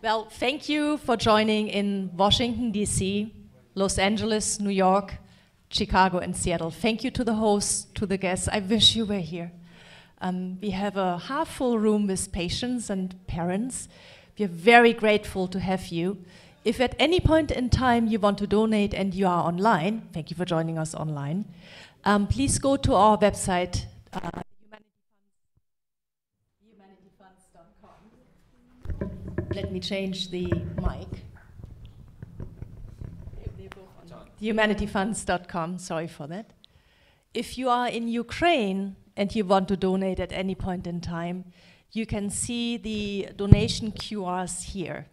Well, thank you for joining in Washington, D.C., Los Angeles, New York, Chicago, and Seattle. Thank you to the hosts, to the guests. I wish you were here. We have a half-full room with patients and parents. We are very grateful to have you. If at any point in time you want to donate and you are online, thank you for joining us online, please go to our website, humanityfunds.com. Let me change the mic. Humanityfunds.com, sorry for that. If you are in Ukraine and you want to donate at any point in time, you can see the donation QRs here.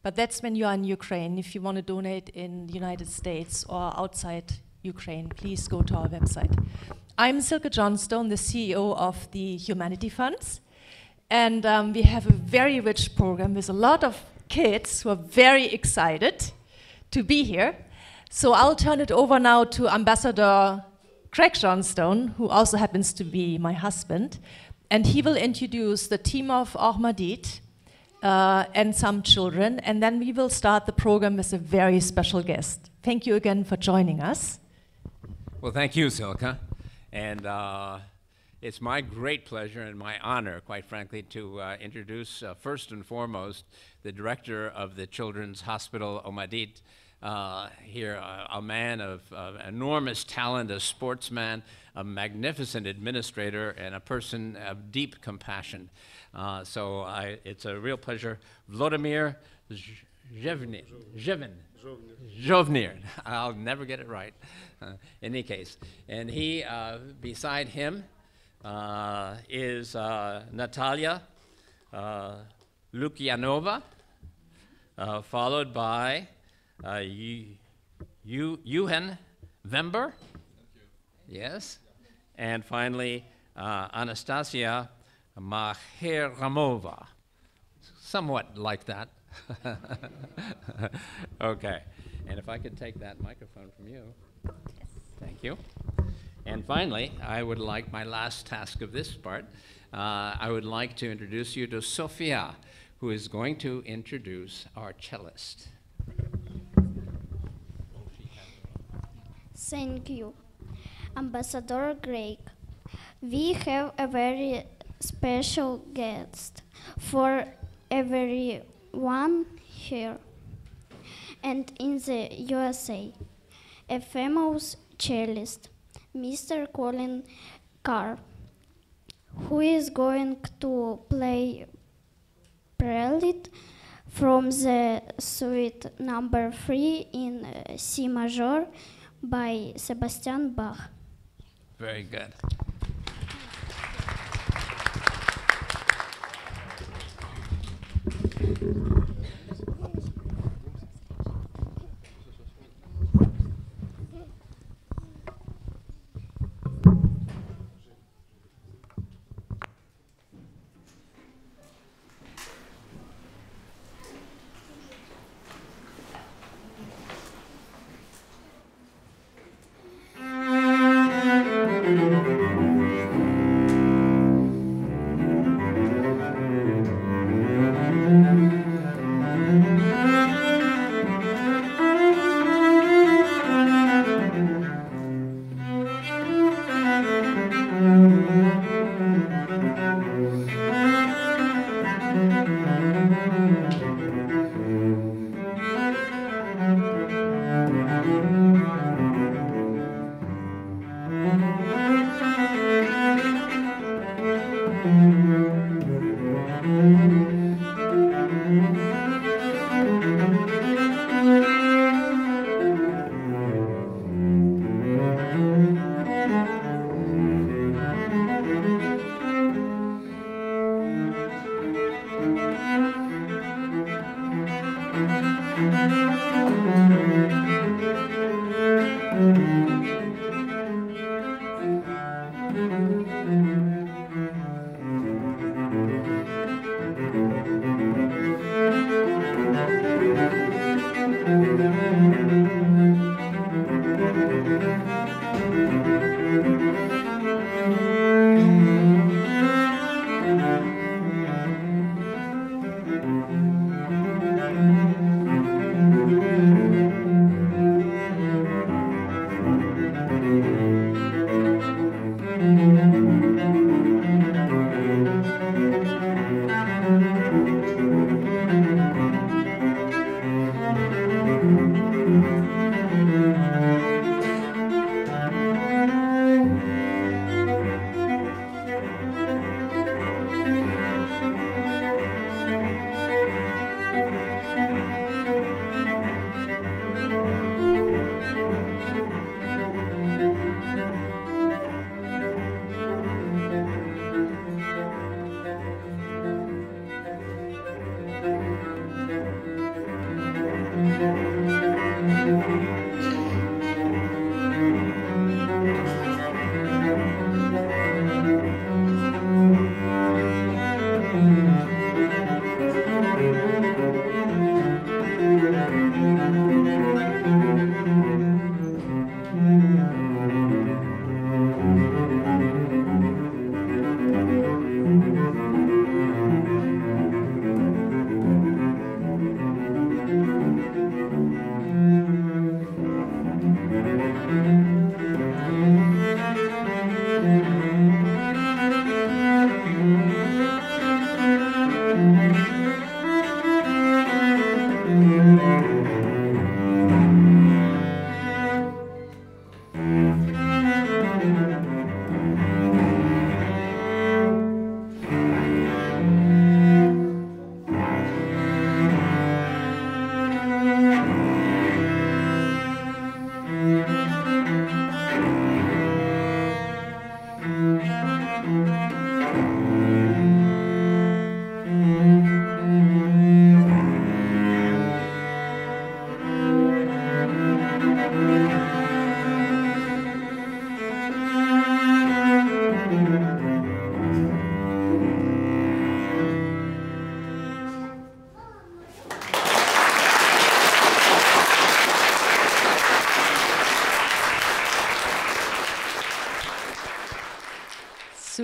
But that's when you are in Ukraine. If you want to donate in the United States or outside Ukraine, please go to our website. I'm Silke Johnstone, the CEO of the Humanity Funds. And we have a very rich program with a lot of kids who are very excited to be here. So I'll turn it over now to Ambassador Craig Johnstone, who also happens to be my husband. And he will introduce the team of Ohmatdit and some children. And then we will start the program with a very special guest. Thank you again for joining us. Well, thank you, Silke. And it's my great pleasure and my honor, quite frankly, to introduce first and foremost the director of the Children's Hospital, Ohmatdit, here, a man of enormous talent, a sportsman, a magnificent administrator, and a person of deep compassion. It's a real pleasure. Vladimir Zhovnir. I'll never get it right, in any case. And he, beside him, is Natalia Lukyanova, followed by Eugen Vember. Yes. And finally, Anastasia Maheramova. Somewhat like that. Okay. And if I could take that microphone from you. Yes. Thank you. And finally, I would like my last task of this part. I would like to introduce you to Sofia, who is going to introduce our cellist. Thank you, Ambassador Craig. We have a very special guest for everyone here and in the USA, a famous cellist, Mr. Colin Carr, who is going to play Prelude from the Suite number 3 in C major by Sebastian Bach. Very good.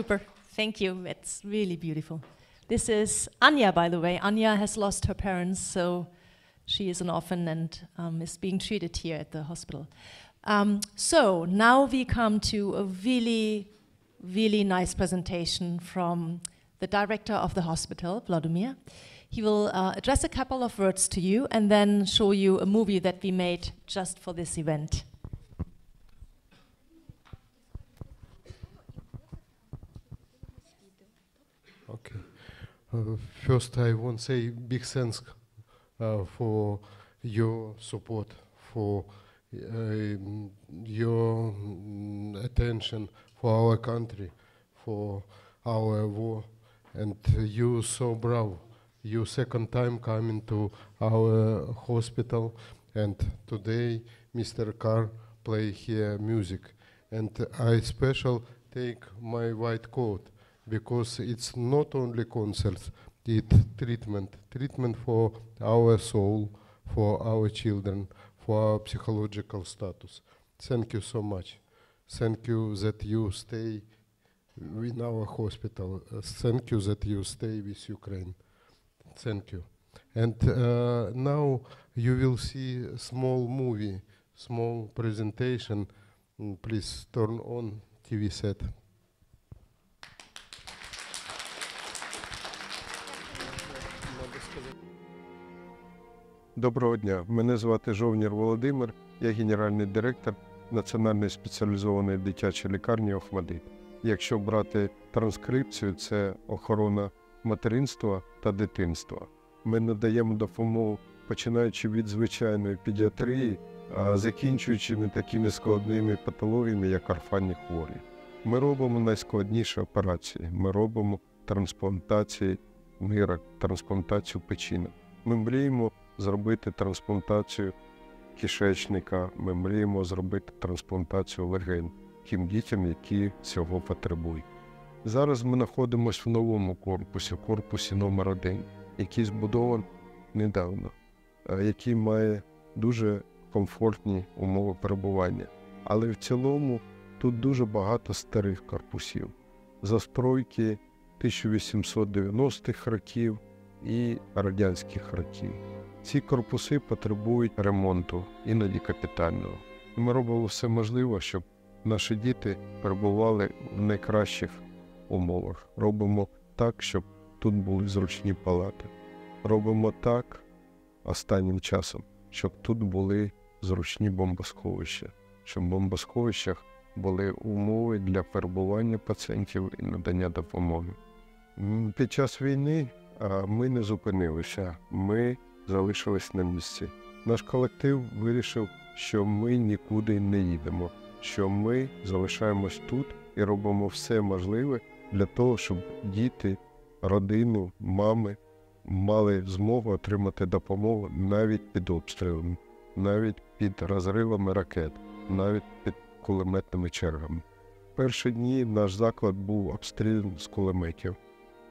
Super. Thank you. It's really beautiful. This is Anya, by the way. Anya has lost her parents, so she is an orphan and is being treated here at the hospital. So now we come to a really, really nice presentation from the director of the hospital, Vladimir. He will address a couple of words to you and then show you a movie that we made just for this event. Okay. First, I want to say big thanks for your support, for your attention for our country, for our war, and you so brave. You second time coming to our hospital, and today Mr. Carr play here music, and I special take my white coat because it's not only concerts, it's treatment for our soul, for our children, for our psychological status. Thank you so much. Thank you that you stay in our hospital. Thank you that you stay with Ukraine. Thank you. And now you will see a small movie, small presentation. Please turn on TV set. Доброго дня, мене звати Жовнір Володимир, я генеральний директор Національної спеціалізованої дитячої лікарні Ohmatdit. Якщо брати транскрипцію, це охорона материнства та дитинства. Ми надаємо допомогу, починаючи від звичайної педіатрії, а закінчуючи не такими складними патологіями, як орфанні хворі. Ми робимо найскладніші операції, ми робимо трансплантації нирок, трансплантацію печінок. Ми мріємо зробити трансплантацію кишечника, ми мріємо зробити трансплантацію легень тим дітям, які цього потребують. Зараз ми знаходимося в новому корпусі номер 1, який збудований недавно, який має дуже комфортні умови перебування. Але в цілому тут дуже багато старих корпусів, застройки 1890-х років і радянських років. Ці корпуси потребують ремонту, іноді капітального. Ми робимо все можливе, щоб наші діти перебували в найкращих умовах. Робимо так, щоб тут були зручні палати. Робимо так останнім часом, щоб тут були зручні бомбосховища, щоб в бомбосховищах були умови для перебування пацієнтів і надання допомоги. Під час війни ми не зупинилися, ми залишились на місці. Наш колектив вирішив, що ми нікуди не їдемо, що ми залишаємось тут і робимо все можливе для того, щоб діти, родини, мами мали змогу отримати допомогу навіть під обстрілами, навіть під розривами ракет, навіть під кулеметними чергами. Перші дні наш заклад був обстріляний з кулеметів.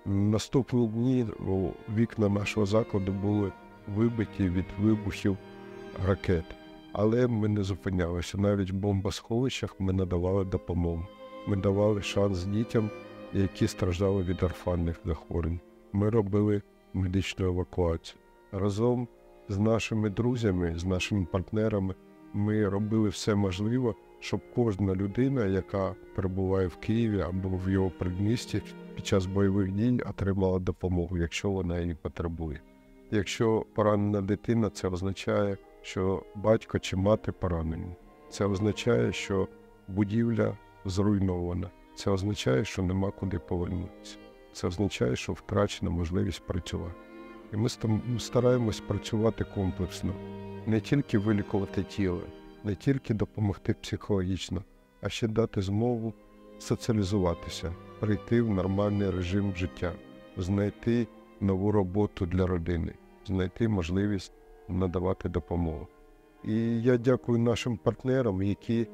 Наступні дні вікна нашого закладу були вибиті від вибухів ракет. Але ми не зупинялися. Навіть в бомбосховищах ми надавали допомогу. Ми давали шанс дітям, які страждали від орфанних захворювань. Ми робили медичну евакуацію. Разом з нашими друзями, з нашими партнерами ми робили все можливе, щоб кожна людина, яка перебуває в Києві або в його передмісті, під час бойових дій отримала допомогу, якщо вона її потребує. Якщо поранена дитина, це означає, що батько чи мати поранені. Це означає, що будівля зруйнована. Це означає, що нема куди повернутися. Це означає, що втрачена можливість працювати. І ми стараємось працювати комплексно. Не тільки вилікувати тіло, не тільки допомогти психологічно, а ще дати змогу соціалізуватися, прийти в нормальний режим життя, знайти нову роботу для родини, знайти можливість надавати допомогу. І я дякую нашим партнерам, які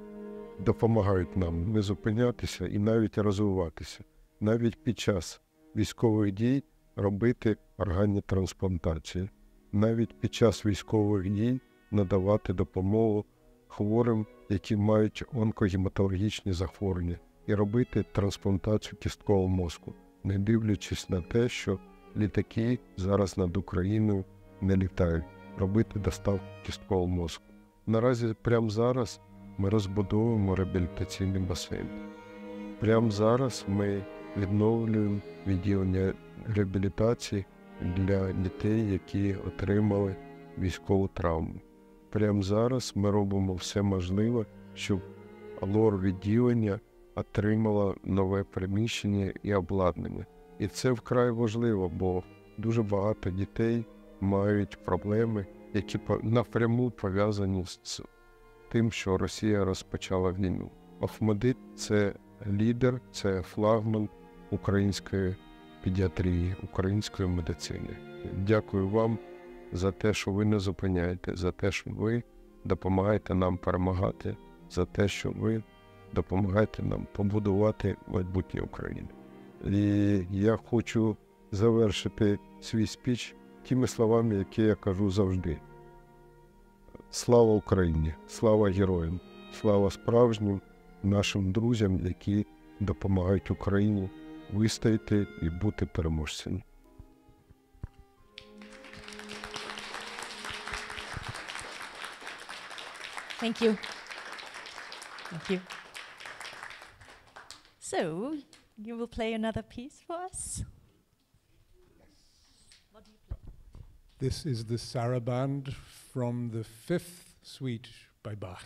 допомагають нам не зупинятися і навіть розвиватися. Навіть під час військових дій робити органні трансплантації. Навіть під час військових дій надавати допомогу хворим, які мають онкогематологічні захворювання. і робити трансплантацію кісткового мозку, не дивлячись на те, що літаки зараз над Україною не літають, робити доставку кісткового мозку. Наразі прямо зараз ми розбудовуємо реабілітаційний басейн. Прямо зараз ми відновлюємо відділення реабілітації для дітей, які отримали військову травму. Прямо зараз ми робимо все можливе, щоб лор-відділення отримало нове приміщення і обладнання. І це вкрай важливо, бо дуже багато дітей мають проблеми, які напряму пов'язані з тим, що Росія розпочала війну. Ohmatdit – це лідер, це флагман української педіатрії, української медицини. Дякую вам за те, що ви не зупиняєте, за те, що ви допомагаєте нам перемагати, за те, що ви допомагаєте нам побудувати майбутнє України. І я хочу завершити свій спіч тими словами, які я кажу завжди. Слава Україні! Слава героям! Слава справжнім нашим друзям, які допомагають Україні вистояти і бути переможцями. Thank you. Thank you. So, you will play another piece for us? What do you play? This is the Saraband from the 5th Suite by Bach.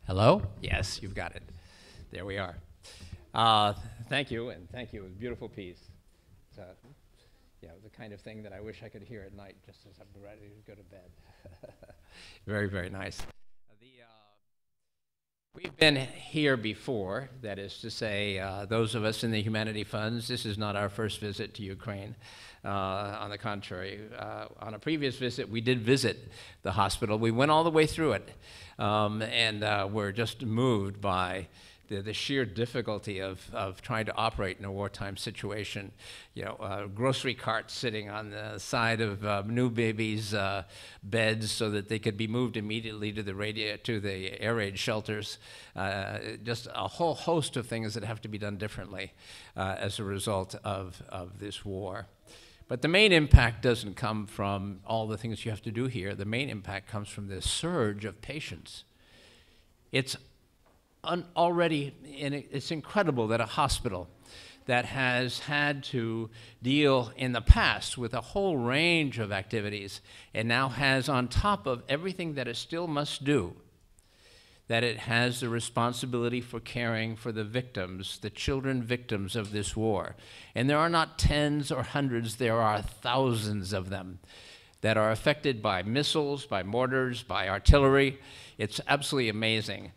Hello? Yes, you've got it. There we are. Thank you, and thank you. It was a beautiful piece. It's, yeah, the kind of thing that I wish I could hear at night just as I'm ready to go to bed. Very, very nice. We've been here before, that is to say, those of us in the Humanity Funds, this is not our first visit to Ukraine. On the contrary, on a previous visit, we did visit the hospital. We went all the way through it, and we're just moved by the sheer difficulty of trying to operate in a wartime situation. You know, grocery carts sitting on the side of new babies' beds so that they could be moved immediately to the air raid shelters. Just a whole host of things that have to be done differently as a result of this war. But the main impact doesn't come from all the things you have to do here. The main impact comes from this surge of patients. It's it's incredible that a hospital that has had to deal in the past with a whole range of activities and now has, on top of everything that it still must do, that it has the responsibility for caring for the victims, the children victims of this war. And there are not tens or hundreds, there are thousands of them that are affected by missiles, by mortars, by artillery. It's absolutely amazing.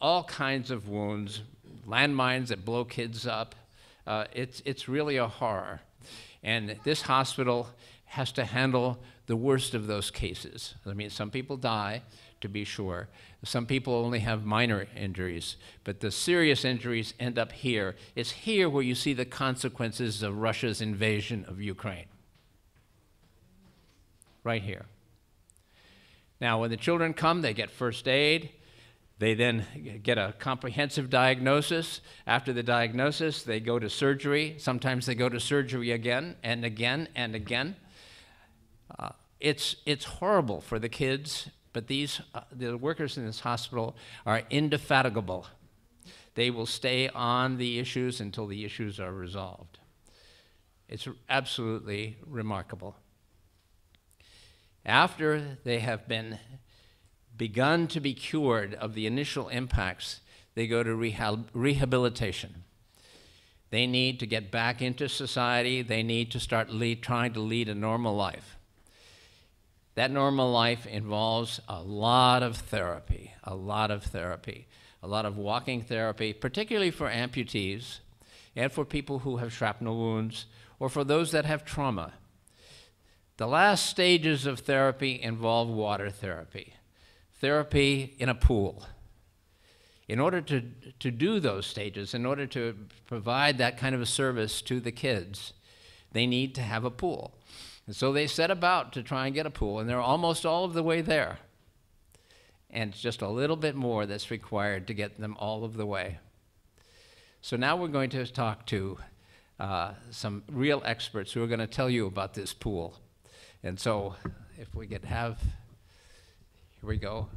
All kinds of wounds, landmines that blow kids up. It's really a horror. And this hospital has to handle the worst of those cases. I mean, some people die, to be sure. Some people only have minor injuries, but the serious injuries end up here. It's here where you see the consequences of Russia's invasion of Ukraine. Right here. Now, when the children come, they get first aid. They then get a comprehensive diagnosis. After the diagnosis, they go to surgery. Sometimes they go to surgery again and again and again. It's horrible for the kids, but the workers in this hospital are indefatigable. They will stay on the issues until the issues are resolved. It's absolutely remarkable. After they have begun to be cured of the initial impacts, they go to rehabilitation. They need to get back into society. They need to start trying to lead a normal life. That normal life involves a lot of therapy, a lot of walking therapy, particularly for amputees and for people who have shrapnel wounds or for those that have trauma. The last stages of therapy involve water therapy. Therapy in a pool. In order to do those stages, in order to provide that kind of a service to the kids, they need to have a pool. And so they set about to try and get a pool, and they're almost all of the way there. And it's just a little bit more that's required to get them all of the way. So now we're going to talk to some real experts who are going to tell you about this pool. And so if we could have... Here we go.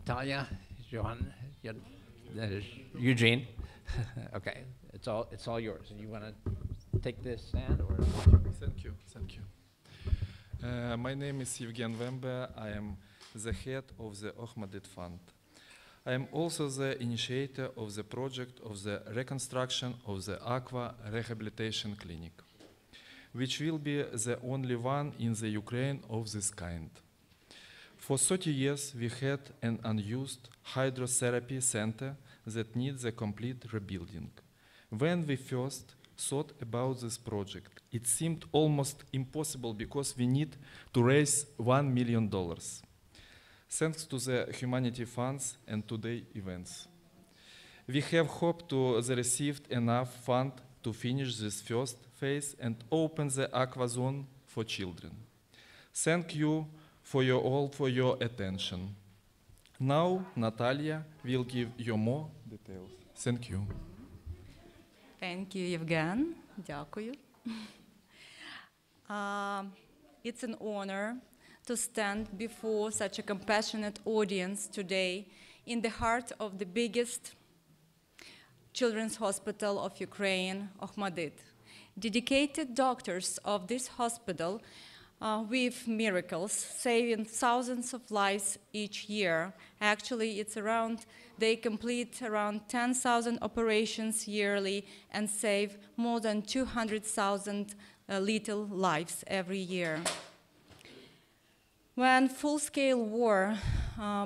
Talia, Johan, Eugene. Okay, it's all yours. And you want to take this stand or? Thank you. My name is Evgen Vembe. I am the head of the Ohmatdit Fund. I am also the initiator of the project of the reconstruction of the Aqua Rehabilitation Clinic, which will be the only one in the Ukraine of this kind. For 30 years, we had an unused hydrotherapy center that needs a complete rebuilding. When we first thought about this project, it seemed almost impossible because we need to raise $1 million. Thanks to the Humanity Funds and today events. We have hoped to receive enough fund to finish this first phase and open the Aqua Zone for children. Thank you for your attention. Now, Natalia will give you more details. Thank you. Thank you, Evgen. Дякую. It's an honor to stand before such a compassionate audience today in the heart of the biggest children's hospital of Ukraine, Ohmatdit. Dedicated doctors of this hospital with miracles, saving thousands of lives each year. Actually, they complete around 10,000 operations yearly and save more than 200,000 little lives every year. When full-scale war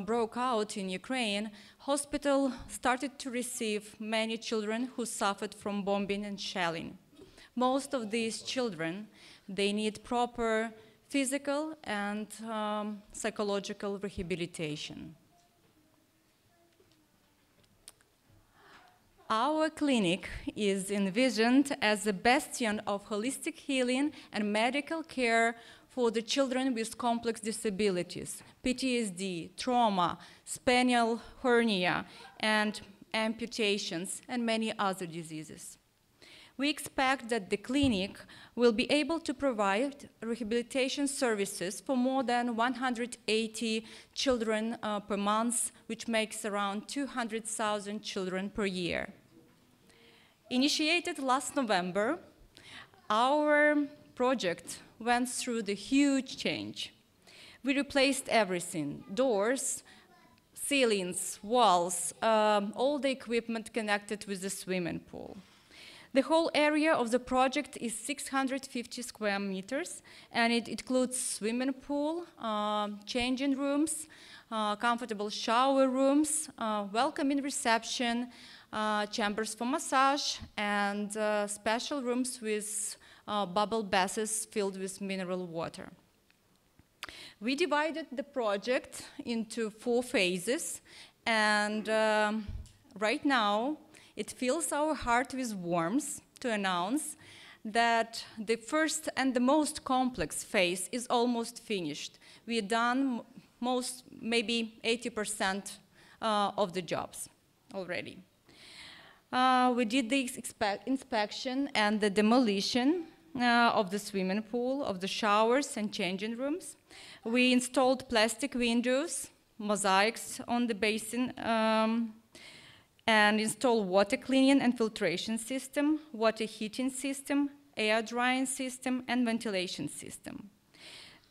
broke out in Ukraine, hospitals started to receive many children who suffered from bombing and shelling. Most of these children, they need proper physical and psychological rehabilitation. Our clinic is envisioned as a bastion of holistic healing and medical care for the children with complex disabilities, PTSD, trauma, spinal hernia, and amputations, and many other diseases. We expect that the clinic will be able to provide rehabilitation services for more than 180 children per month, which makes around 200,000 children per year. Initiated last November, our project went through the huge change. We replaced everything: doors, ceilings, walls, all the equipment connected with the swimming pool. The whole area of the project is 650 square meters, and it includes swimming pool, changing rooms, comfortable shower rooms, welcoming reception, chambers for massage, and special rooms with bubble baths filled with mineral water. We divided the project into 4 phases, and right now, it fills our heart with warmth to announce that the first and the most complex phase is almost finished. We've done maybe 80% of the jobs already. We did the inspection and the demolition of the swimming pool, of the showers and changing rooms. We installed plastic windows, mosaics on the basin, and install water cleaning and filtration system, water heating system, air drying system, and ventilation system.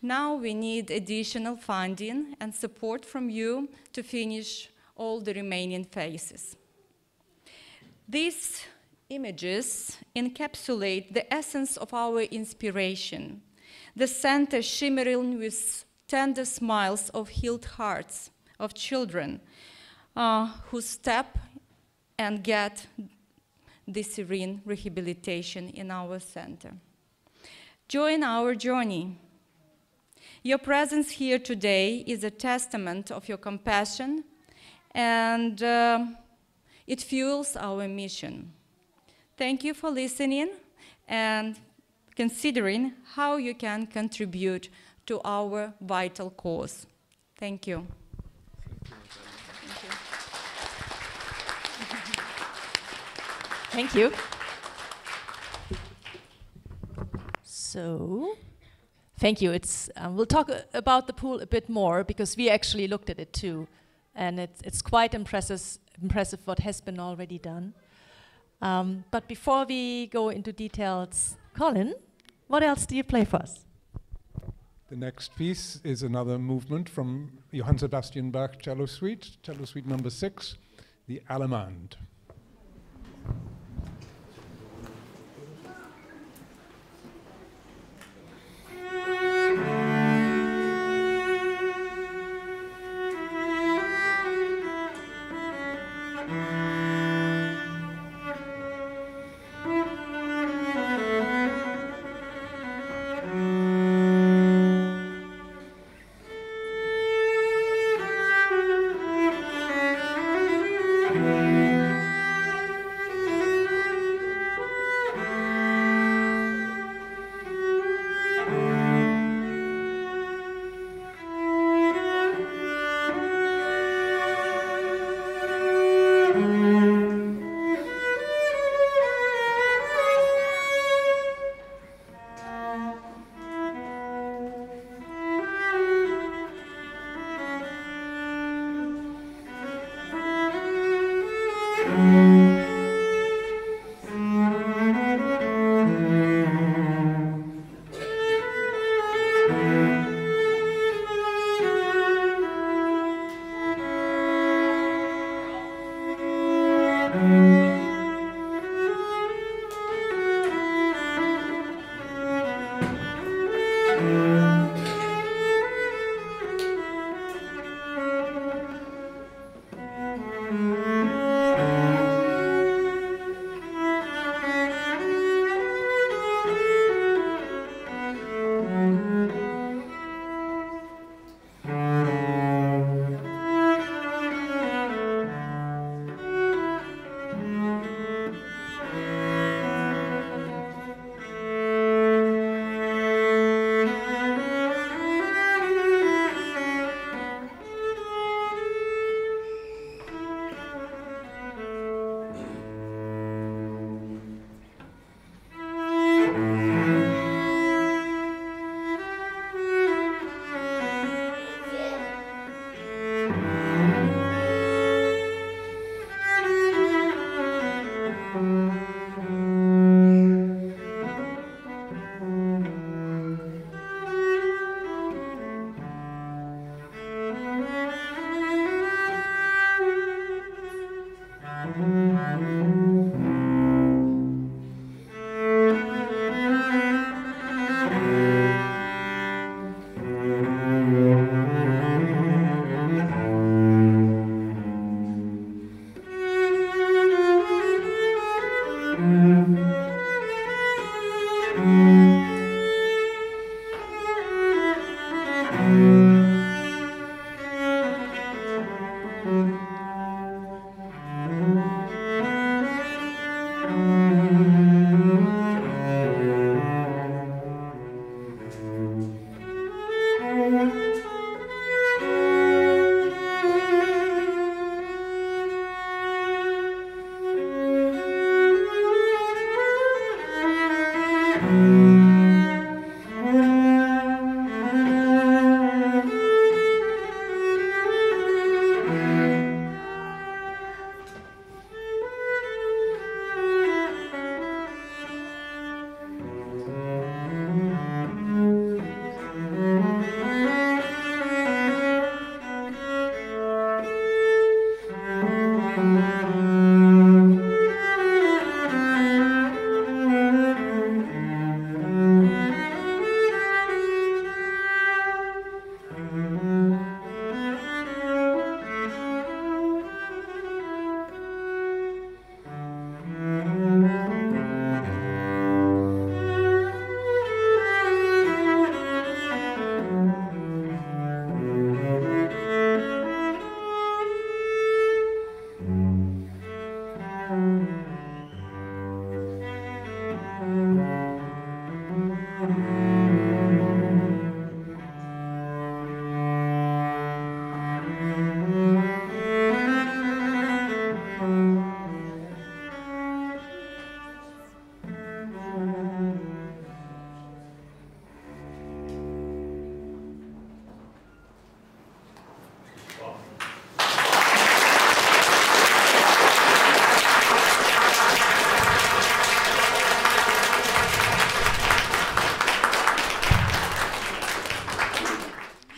Now we need additional funding and support from you to finish all the remaining phases. These images encapsulate the essence of our inspiration, the center shimmering with tender smiles of healed hearts of children who step and get the serene rehabilitation in our center. Join our journey. Your presence here today is a testament of your compassion, and it fuels our mission. Thank you for listening and considering how you can contribute to our vital cause. Thank you. Thank you. So, thank you. We'll talk about the pool a bit more because we actually looked at it too, and it's quite impressive what has been already done. But before we go into details, Colin, what else do you play for us? The next piece is another movement from Johann Sebastian Bach Cello Suite number 6, the Allemande.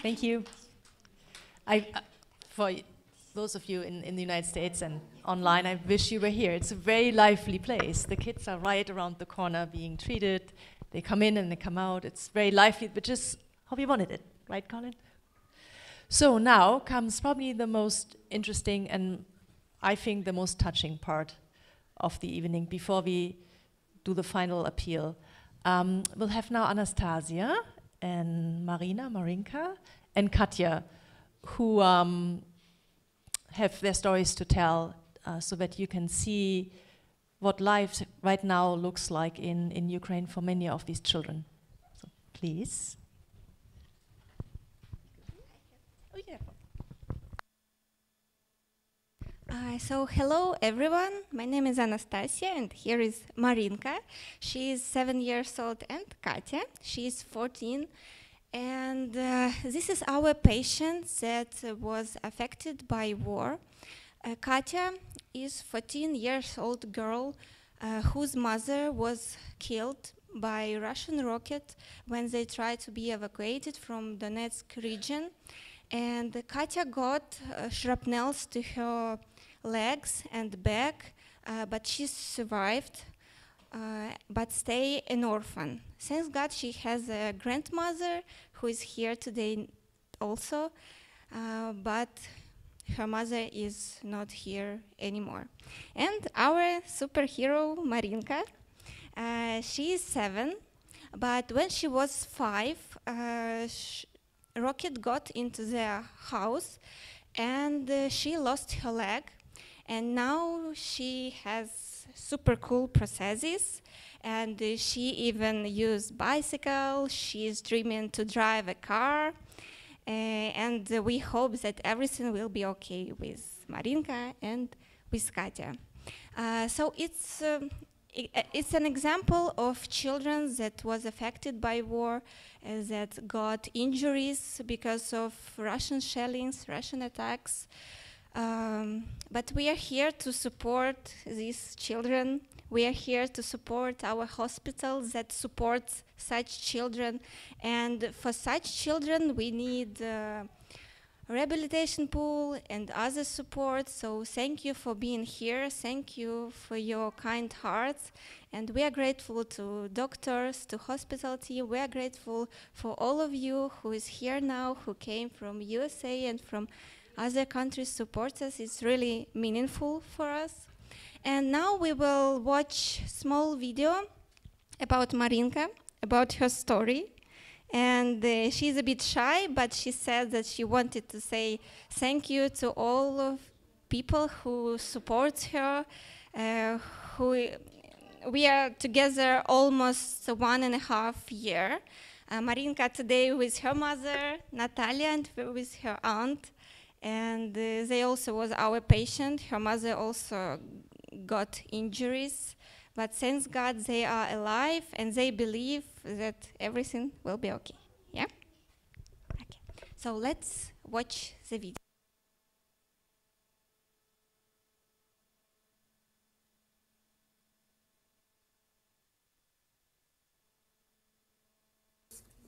Thank you. For those of you in the United States and online, I wish you were here. It's a very lively place. The kids are right around the corner being treated. They come in and they come out. It's very lively, which is how we wanted it. Right, Colin? So now comes probably the most interesting and I think the most touching part of the evening before we do the final appeal. We'll have now Anastasia and Marinka, and Katja, who have their stories to tell so that you can see what life right now looks like in Ukraine for many of these children. So please. Oh, yeah. So hello everyone, my name is Anastasia and here is Marinka. She is 7 years old, and Katya, she is 14. And this is our patient that was affected by war. Katya is 14 years old girl whose mother was killed by Russian rocket when they tried to be evacuated from Donetsk region. And Katya got shrapnels to her legs and back, but she survived. but stay an orphan. Thanks God she has a grandmother who is here today also, but her mother is not here anymore. And our superhero, Marinka, she is 7, but when she was 5, rocket got into their house and she lost her leg, and now she has super cool prostheses, and she even used bicycle. She's dreaming to drive a car, and we hope that everything will be okay with Marinka and with Katya. So it's an example of children that was affected by war, that got injuries because of Russian shellings, Russian attacks. But we are here to support these children. We are here to support our hospitals that support such children. And for such children, we need rehabilitation pool and other support. So thank you for being here. Thank you for your kind hearts. And we are grateful to doctors, to hospital team. We are grateful for all of you who is here now, who came from USA and from other countries support us. It's really meaningful for us. And now we will watch small video about Marinka, about her story. And she's a bit shy, but she said that she wanted to say thank you to all of people who support her. We are together almost 1.5 years. Marinka today with her mother, Natalia, and with her aunt. And they also was our patient. Her mother also got injuries. But thanks God they are alive and they believe that everything will be okay. Yeah? Okay. So let's watch the video.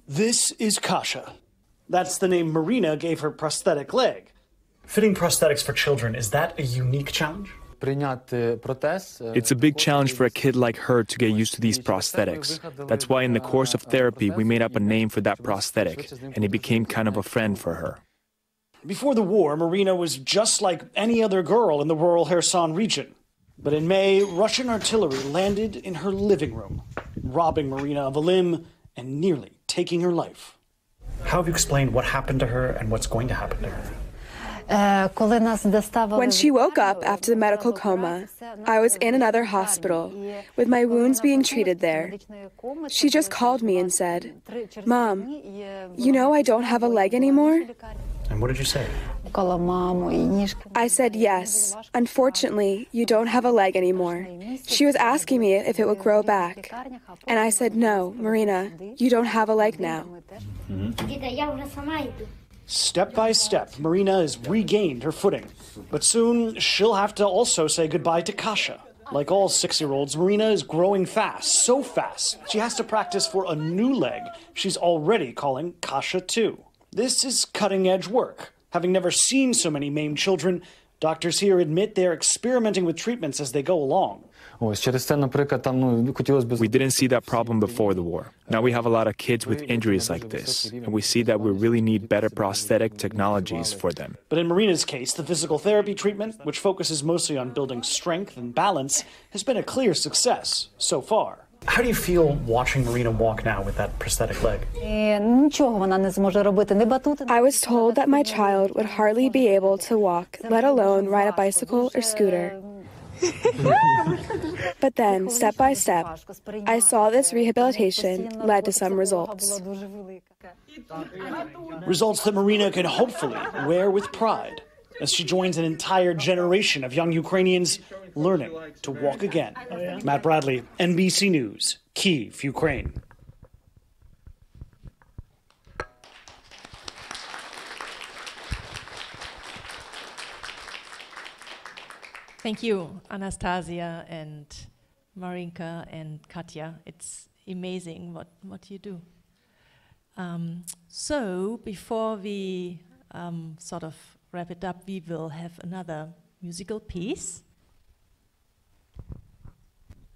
This is Kasha. That's the name Marina gave her prosthetic leg. Fitting prosthetics for children, is that a unique challenge? It's a big challenge for a kid like her to get used to these prosthetics. That's why in the course of therapy, we made up a name for that prosthetic, and it became kind of a friend for her. Before the war, Marina was just like any other girl in the rural Kherson region. But in May, Russian artillery landed in her living room, robbing Marina of a limb and nearly taking her life. How have you explained what happened to her and what's going to happen to her? When she woke up after the medical coma, I was in another hospital, with my wounds being treated there. She just called me and said, "Mom, you know I don't have a leg anymore?" And what did you say? I said, "Yes, unfortunately, you don't have a leg anymore." She was asking me if it would grow back. And I said, "No, Marina, you don't have a leg now." Step by step, Marina has regained her footing. But soon, she'll have to also say goodbye to Kasha. Like all 6-year-olds, Marina is growing fast, so fast, she has to practice for a new leg she's already calling Kasha 2. This is cutting-edge work. Having never seen so many maimed children, doctors here admit they're experimenting with treatments as they go along. We didn't see that problem before the war. Now we have a lot of kids with injuries like this, and we see that we really need better prosthetic technologies for them. But in Marina's case, the physical therapy treatment, which focuses mostly on building strength and balance, has been a clear success so far. How do you feel watching Marina walk now with that prosthetic leg? I was told that my child would hardly be able to walk, let alone ride a bicycle or scooter. But then, step by step, I saw this rehabilitation led to some results. Results that Marina can hopefully wear with pride as she joins an entire generation of young Ukrainians learning to walk again. Matt Bradley, NBC News, Kyiv, Ukraine. Thank you, Anastasia and Marinka and Katya. It's amazing what you do. So before we sort of wrap it up, we will have another musical piece.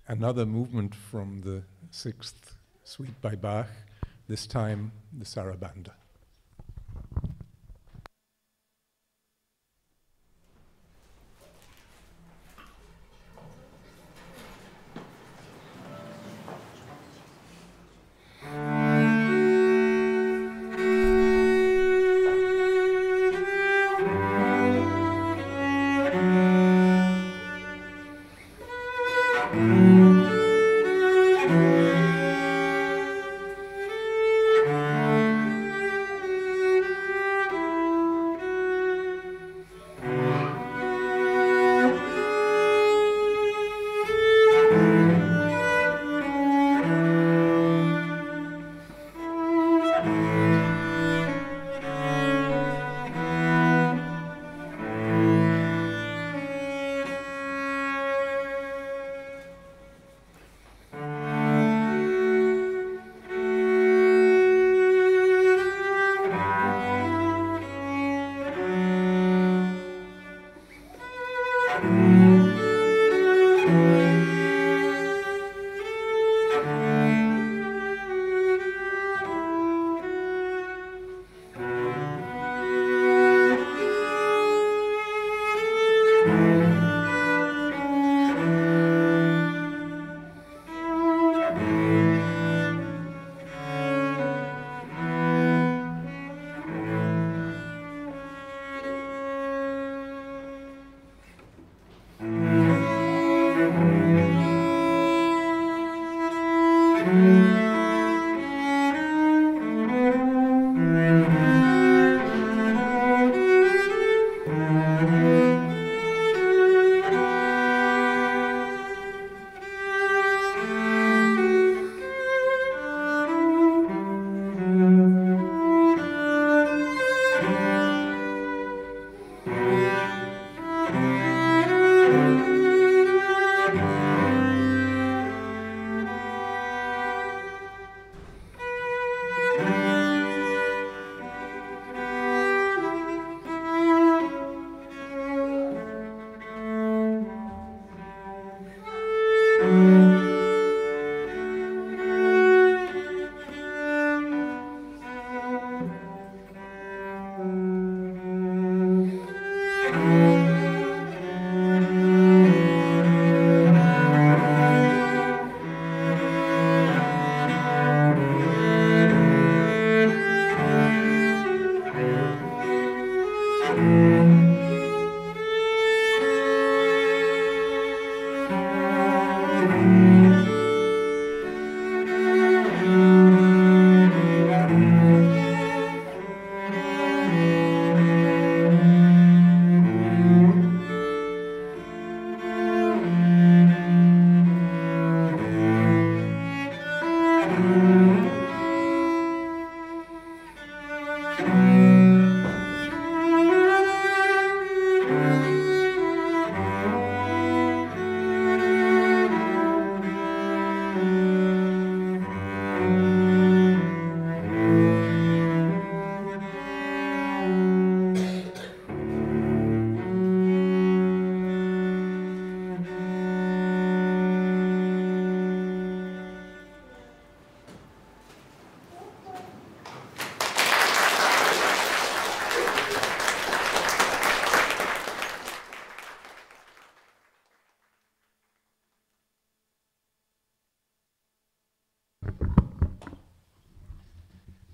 another movement from the Sixth Suite by Bach, this time the Sarabanda.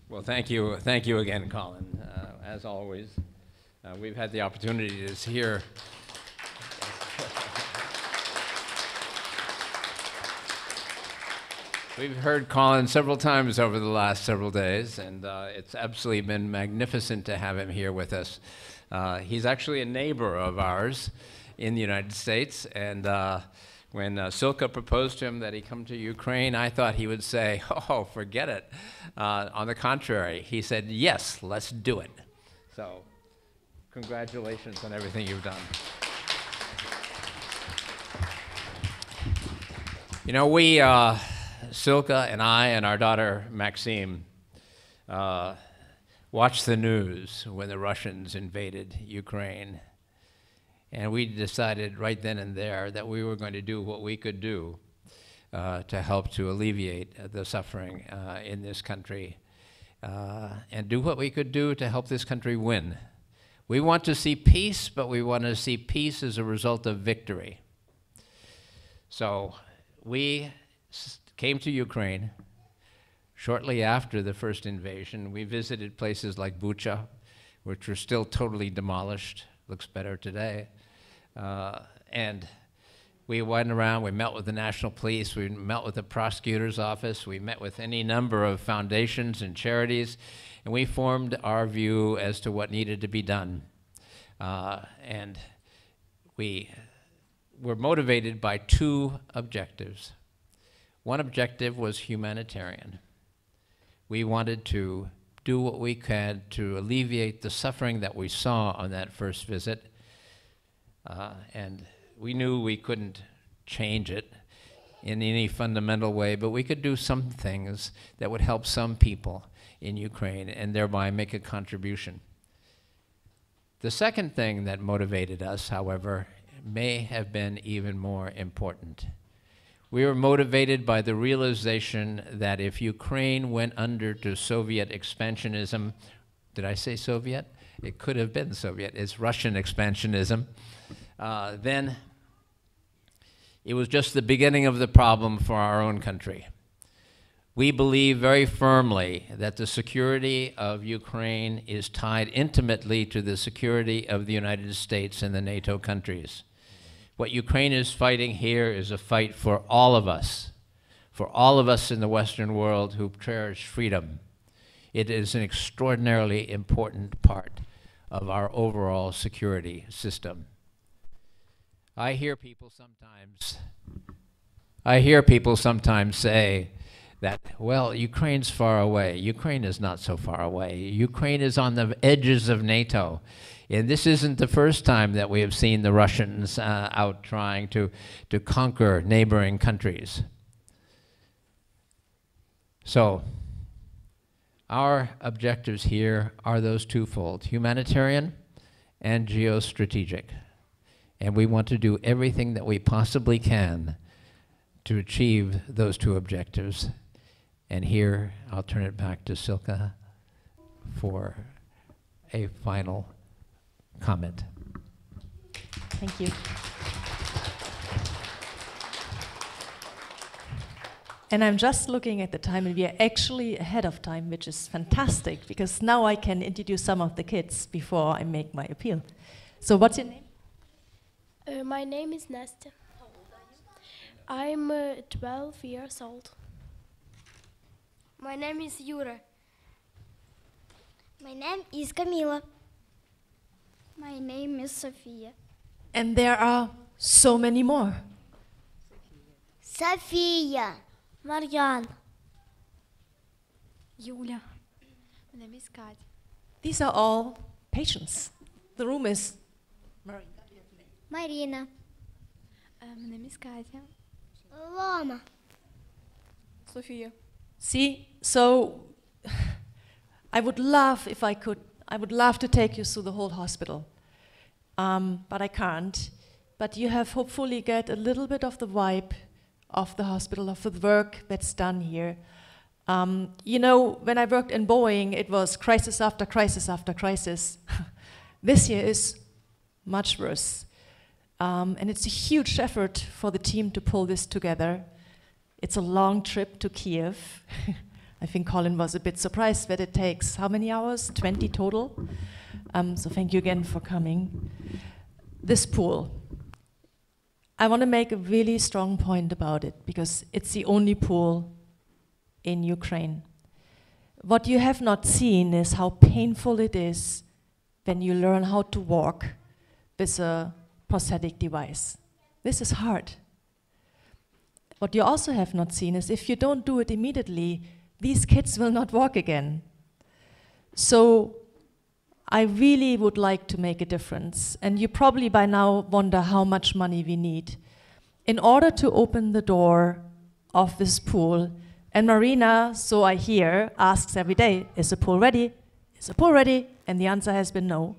Well, thank you again, Colin. As always, we've had the opportunity to hear we've heard Colin several times over the last several days, and it's absolutely been magnificent to have him here with us. He's actually a neighbor of ours in the United States, and when Silka proposed to him that he come to Ukraine, I thought he would say, oh, forget it. On the contrary, he said, yes, let's do it. So congratulations on everything you've done. You know, we, Silka and I and our daughter Maxime, watched the news when the Russians invaded Ukraine. And we decided right then and there that we were going to do what we could do to help to alleviate the suffering in this country and do what we could do to help this country win. We want to see peace, but we want to see peace as a result of victory. So we came to Ukraine shortly after the first invasion. We visited places like Bucha, which are still totally demolished. Looks better today. And we went around, we met with the National Police, we met with the prosecutor's office, we met with any number of foundations and charities, and we formed our view as to what needed to be done. And we were motivated by two objectives. One objective was humanitarian. We wanted to do what we could to alleviate the suffering that we saw on that first visit. And we knew we couldn't change it in any fundamental way, but we could do some things that would help some people in Ukraine and thereby make a contribution. The second thing that motivated us, however, may have been even more important. We were motivated by the realization that if Ukraine went under to Soviet expansionism, did I say Soviet? It could have been Soviet, it's Russian expansionism, then it was just the beginning of the problem for our own country. We believe very firmly that the security of Ukraine is tied intimately to the security of the United States and the NATO countries. What Ukraine is fighting here is a fight for all of us in the Western world who cherish freedom. It is an extraordinarily important part of our overall security system. I hear people sometimes say that, well, Ukraine's far away. Ukraine is not so far away. Ukraine is on the edges of NATO. And this isn't the first time that we have seen the Russians out trying to conquer neighboring countries. So our objectives here are those twofold, humanitarian and geostrategic. And we want to do everything that we possibly can to achieve those two objectives. And here, I'll turn it back to Silke for a final comment. Thank you. And I'm just looking at the time, and we are actually ahead of time, which is fantastic, because now I can introduce some of the kids before I make my appeal. So what's your name? My name is Nastya. How old are you? I'm 12 years old. My name is Yura. My name is Camila. My name is Sophia. And there are so many more. София. Marianne. Julia. My name is Kat. These are all patients. The room is Marina. My name is Katya. Loma. Sophia. See, so I would love, if I could, I would love to take you through the whole hospital, but I can't. But you have hopefully get a little bit of the vibe of the hospital, of the work that's done here. You know, when I worked in Boeing, it was crisis after crisis after crisis. This year is much worse. And it's a huge effort for the team to pull this together. It's a long trip to Kyiv. I think Colin was a bit surprised that it takes how many hours? 20 total. So thank you again for coming. This pool. I want to make a really strong point about it because it's the only pool in Ukraine. What you have not seen is how painful it is when you learn how to walk with a prosthetic device. This is hard. What you also have not seen is if you don't do it immediately, these kids will not walk again. So I really would like to make a difference. And you probably by now wonder how much money we need. In order to open the door of this pool, and Marina, so I hear, asks every day, is the pool ready? Is the pool ready? And the answer has been no.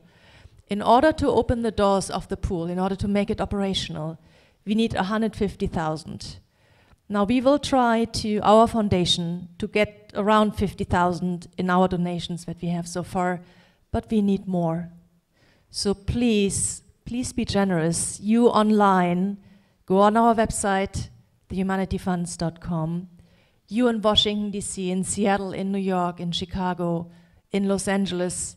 In order to open the doors of the pool, in order to make it operational, we need 150,000. Now we will try to, our foundation, to get around 50,000 in our donations that we have so far, but we need more. So please, please be generous. You online, go on our website, thehumanityfunds.com. You in Washington, D.C., in Seattle, in New York, in Chicago, in Los Angeles,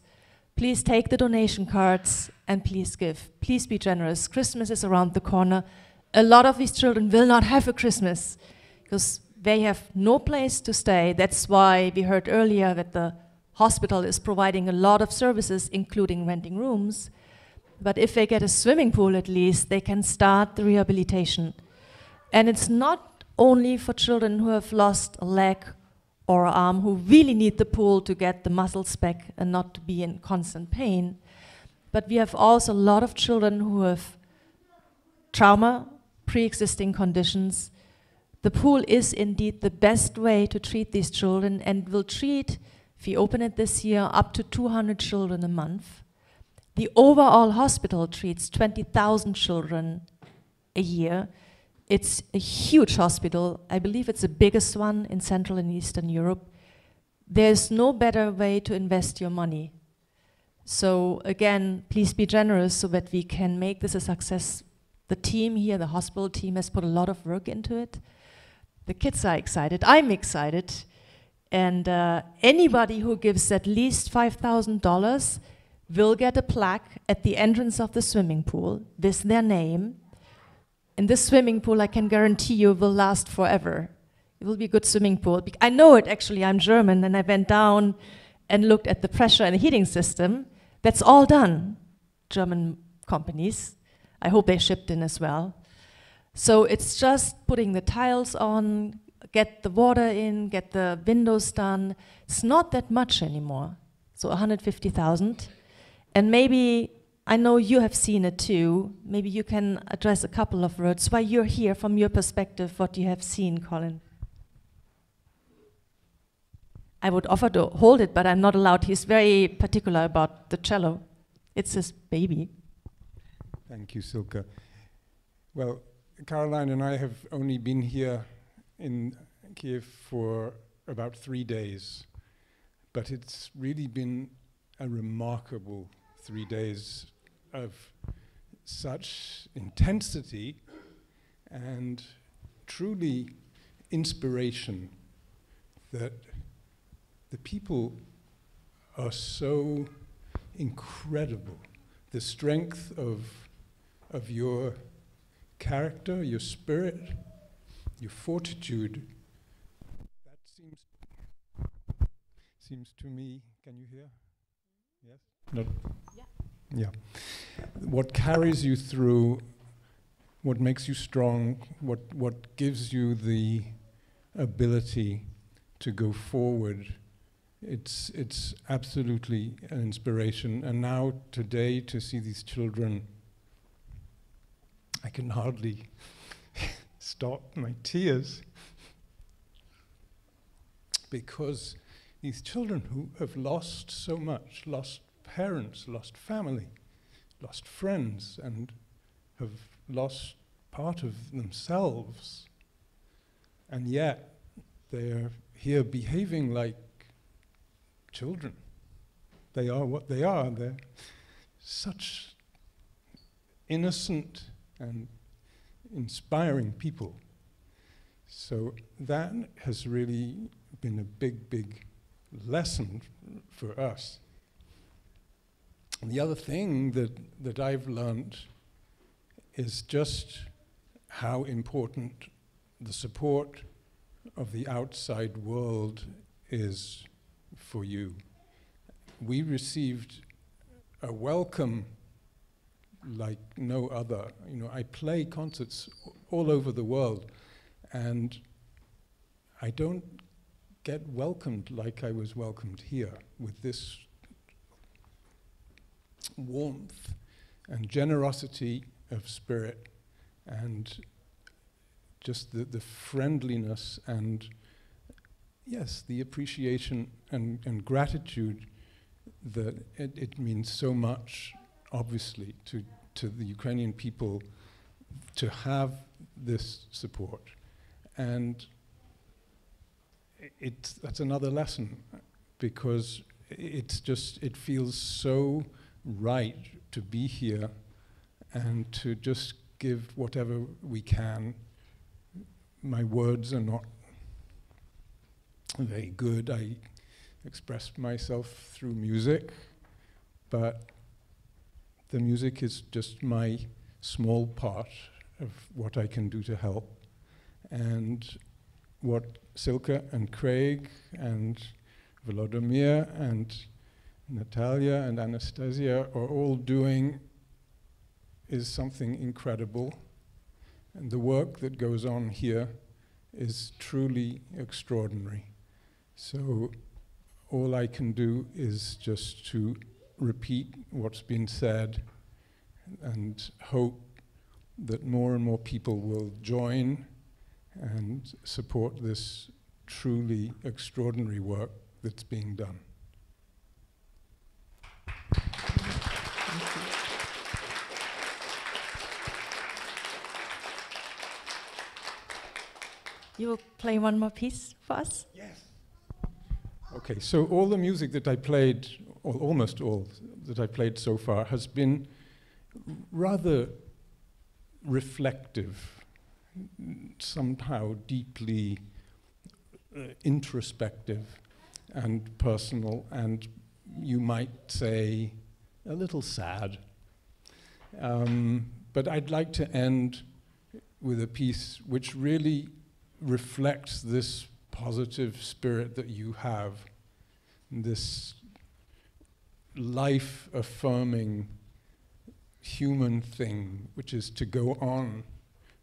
please take the donation cards and please give. Please be generous. Christmas is around the corner. A lot of these children will not have a Christmas because they have no place to stay. That's why we heard earlier that the hospital is providing a lot of services, including renting rooms. But if they get a swimming pool at least, they can start the rehabilitation. And it's not only for children who have lost a leg or arm, who really need the pool to get the muscles back and not to be in constant pain. But we have also a lot of children who have trauma, pre-existing conditions. The pool is indeed the best way to treat these children and will treat, if we open it this year, up to 200 children a month. The overall hospital treats 20,000 children a year. It's a huge hospital. I believe it's the biggest one in Central and Eastern Europe. There's no better way to invest your money. So again, please be generous so that we can make this a success. The team here, the hospital team, has put a lot of work into it. The kids are excited. I'm excited. And anybody who gives at least $5,000 will get a plaque at the entrance of the swimming pool with their name. And this swimming pool, I can guarantee you, will last forever. It will be a good swimming pool. I know it, actually. I'm German, and I went down and looked at the pressure and the heating system. That's all done, German companies. I hope they shipped in as well. So it's just putting the tiles on, get the water in, get the windows done. It's not that much anymore. So 150,000. And maybe, I know you have seen it too, maybe you can address a couple of words while you're here from your perspective, what you have seen, Colin. I would offer to hold it, but I'm not allowed. He's very particular about the cello. It's his baby. Thank you, Silke. Well, Caroline and I have only been here in Kyiv for about 3 days, but it's really been a remarkable 3 days of such intensity and truly inspiration that the people are so incredible. The strength of your character, your spirit, your fortitude, that seems to me, can you hear? Yes? No? Yeah. What carries you through, what makes you strong, what gives you the ability to go forward, it's absolutely an inspiration. And now today to see these children, I can hardly stop my tears, because these children who have lost so much, lost parents, lost family, lost friends, and have lost part of themselves, and yet they're here behaving like children. They are what they are. They're such innocent and inspiring people. So that has really been a big, big lesson for us. And the other thing that I've learned is just how important the support of the outside world is for you. We received a welcome like no other. You know, I play concerts all over the world, and I don't get welcomed like I was welcomed here, with this warmth and generosity of spirit, and just the friendliness, and yes, the appreciation and gratitude that it means so much, obviously, to the Ukrainian people to have this support. And that's another lesson, because it feels so right to be here and to just give whatever we can. My words are not very good. I express myself through music, but the music is just my small part of what I can do to help. And what Silke and Craig and Volodymyr and Natalia and Anastasia are all doing is something incredible. And the work that goes on here is truly extraordinary. So all I can do is just to repeat what's been said and hope that more and more people will join and support this truly extraordinary work that's being done. You will play one more piece for us? Yes. Okay, so all the music that I played, or almost all that I played so far, has been rather reflective, somehow deeply introspective and personal, and you might say a little sad. But I'd like to end with a piece which really reflects this positive spirit that you have, this life-affirming human thing, which is to go on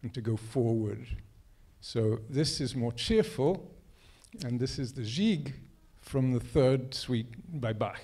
and to go forward. So this is more cheerful, and this is the Gigue from the third suite by Bach.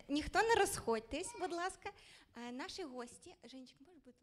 Ніхто не розходьтесь, будь ласка. Наші гості, Женечка, можеш бути?